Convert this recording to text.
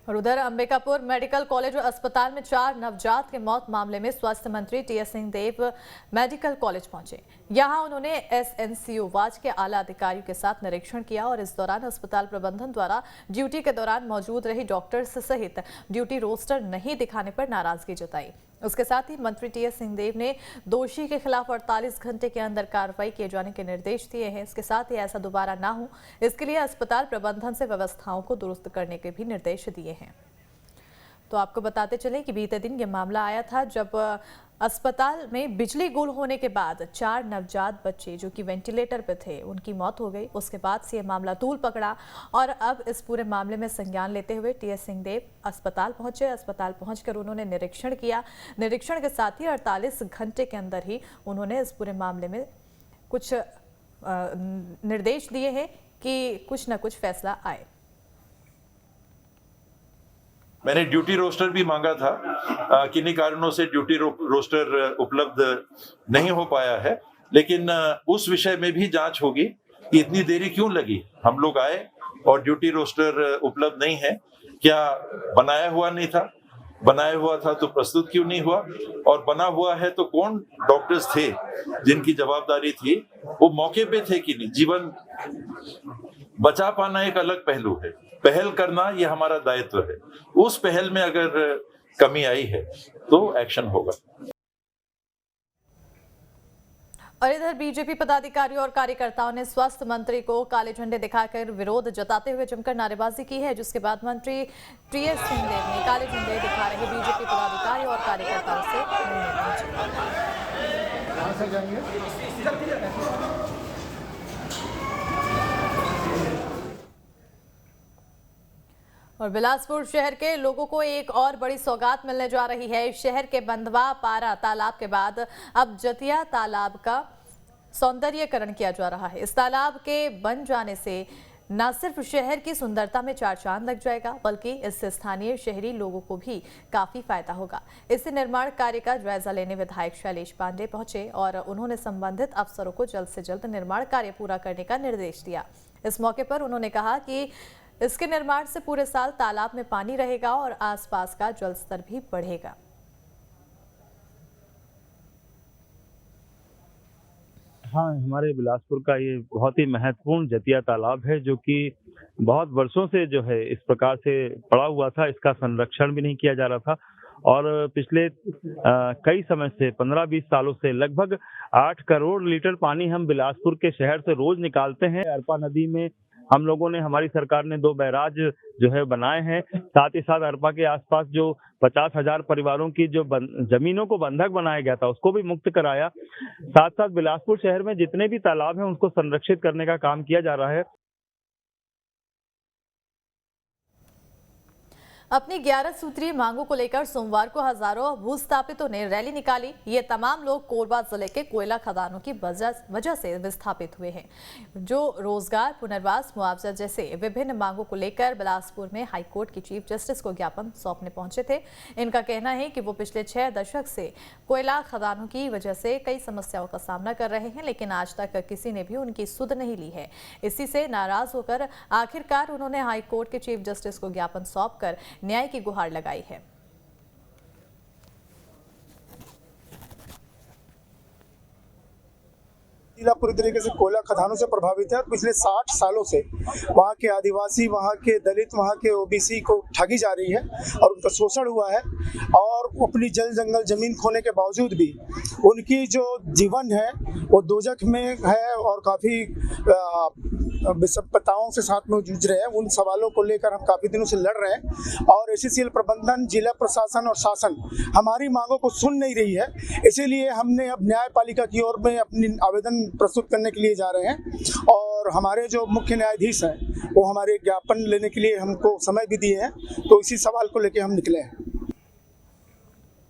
और उधर Ambikapur medical college और अस्पताल में 4 नवजात के मौत मामले में स्वास्थ्य मंत्री टीएस सिंहदेव मेडिकल कॉलेज पहुंचे। यहां उन्होंने एसएनसीयू वाज के आला अधिकारियों के साथ निरीक्षण किया और इस दौरान अस्पताल प्रबंधन द्वारा ड्यूटी के दौरान मौजूद रही डॉक्टर्स सहित ड्यूटी रोस्टर नहीं दिखाने पर नाराजगी जताई। उसके साथ ही मंत्री टीएस सिंहदेव ने दोषी के खिलाफ 48 घंटे के अंदर कार्रवाई किए जाने के निर्देश दिए हैं। इसके साथ ही ऐसा दोबारा ना हो, इसके लिए अस्पताल प्रबंधन से व्यवस्थाओं को दुरुस्त करने के भी निर्देश दिए हैं। तो आपको बताते चले कि बीते दिन ये मामला आया था जब अस्पताल में बिजली गुल होने के बाद 4 नवजात बच्चे जो कि वेंटिलेटर पे थे उनकी मौत हो गई। उसके बाद से ये मामला तूल पकड़ा और अब इस पूरे मामले में संज्ञान लेते हुए टीएस सिंहदेव अस्पताल पहुंचे। अस्पताल पहुंचकर उन्होंने निरीक्षण किया। निरीक्षण के साथ ही 48 घंटे के अंदर ही उन्होंने इस पूरे मामले में कुछ निर्देश दिए हैं कि कुछ न कुछ फैसला आए। मैंने ड्यूटी रोस्टर भी मांगा था, किन्हीं कारणों से ड्यूटी रोस्टर उपलब्ध नहीं हो पाया है, लेकिन उस विषय में भी जांच होगी कि इतनी देरी क्यों लगी। हम लोग आए और ड्यूटी रोस्टर उपलब्ध नहीं है, क्या बनाया हुआ नहीं था? बनाया हुआ था तो प्रस्तुत क्यों नहीं हुआ? और बना हुआ है तो कौन डॉक्टर्स थे जिनकी जवाबदारी थी, वो मौके पे थे कि नहीं? जीवन बचा पाना एक अलग पहलू है, पहल करना ये हमारा दायित्व है। उस पहल में अगर कमी आई है तो एक्शन होगा। और इधर बीजेपी पदाधिकारियों और कार्यकर्ताओं ने स्वास्थ्य मंत्री को काले झंडे दिखाकर विरोध जताते हुए जमकर नारेबाजी की है, जिसके बाद मंत्री टीएस सिंहदेव ने काले झंडे दिखा रहे बीजेपी पदाधिकारियों और कार्यकर्ताओं से मिलने। और बिलासपुर शहर के लोगों को एक और बड़ी सौगात मिलने जा रही है। शहर के बंधवा पारा तालाब के बाद अब जतिया तालाब का सौंदर्यीकरण किया जा रहा है। इस तालाब के बन जाने से न सिर्फ शहर की सुंदरता में 4 चांद लग जाएगा, बल्कि इससे स्थानीय शहरी लोगों को भी काफी फायदा होगा। इससे निर्माण कार्य का जायजा लेने विधायक शैलेश पांडे पहुंचे और उन्होंने संबंधित अफसरों को जल्द से जल्द निर्माण कार्य पूरा करने का निर्देश दिया। इस मौके पर उन्होंने कहा कि इसके निर्माण से पूरे साल तालाब में पानी रहेगा और आसपास का जल स्तर भी बढ़ेगा। हाँ, हमारे बिलासपुर का ये बहुत ही महत्वपूर्ण जतिया तालाब है, जो कि बहुत वर्षों से जो है इस प्रकार से पड़ा हुआ था। इसका संरक्षण भी नहीं किया जा रहा था और पिछले कई समय से 15-20 सालों से लगभग 8 करोड़ लीटर पानी हम बिलासपुर के शहर से रोज निकालते हैं। अरपा नदी में हम लोगों ने, हमारी सरकार ने 2 बैराज जो है बनाए हैं। साथ ही साथ अरपा के आसपास जो 50,000 परिवारों की जो जमीनों को बंधक बनाया गया था उसको भी मुक्त कराया। साथ साथ बिलासपुर शहर में जितने भी तालाब हैं उनको संरक्षित करने का काम किया जा रहा है। अपनी 11 सूत्रीय मांगों को लेकर सोमवार को हजारों भूस्थापितों ने रैली निकाली। ये तमाम लोग कोरबा जिले के कोयला खदानों की वजह से विस्थापित हुए हैं, जो रोजगार, पुनर्वास, मुआवजा जैसे विभिन्न मांगों को लेकर बिलासपुर में हाईकोर्ट की चीफ जस्टिस को ज्ञापन सौंपने पहुंचे थे। इनका कहना है कि वो पिछले 6 दशक से कोयला खदानों की वजह से कई समस्याओं का सामना कर रहे हैं, लेकिन आज तक किसी ने भी उनकी सुध नहीं ली है। इसी से नाराज होकर आखिरकार उन्होंने हाईकोर्ट के चीफ जस्टिस को ज्ञापन सौंपकर न्याय की गुहार लगाई है। जिला पूरी तरीके से कोयला खदानों से प्रभावित है और पिछले 60 सालों से वहाँ के आदिवासी, वहाँ के दलित, वहाँ के ओबीसी को ठगी जा रही है और उनका शोषण हुआ है। और अपनी जल जंगल जमीन खोने के बावजूद भी उनकी जो जीवन है वो दोजख में है और काफ़ी विषमताओं से साथ में जूझ रहे हैं। उन सवालों को लेकर हम काफ़ी दिनों से लड़ रहे हैं और एससीसीएल प्रबंधन, जिला प्रशासन और शासन हमारी मांगों को सुन नहीं रही है। इसीलिए हमने अब न्यायपालिका की ओर में अपनी आवेदन प्रस्तुत करने के लिए जा रहे हैं और हमारे जो मुख्य न्यायाधीश हैं वो हमारे ज्ञापन लेने के लिए हमको समय भी दिए हैं, तो इसी सवाल को लेकर हम निकले हैं।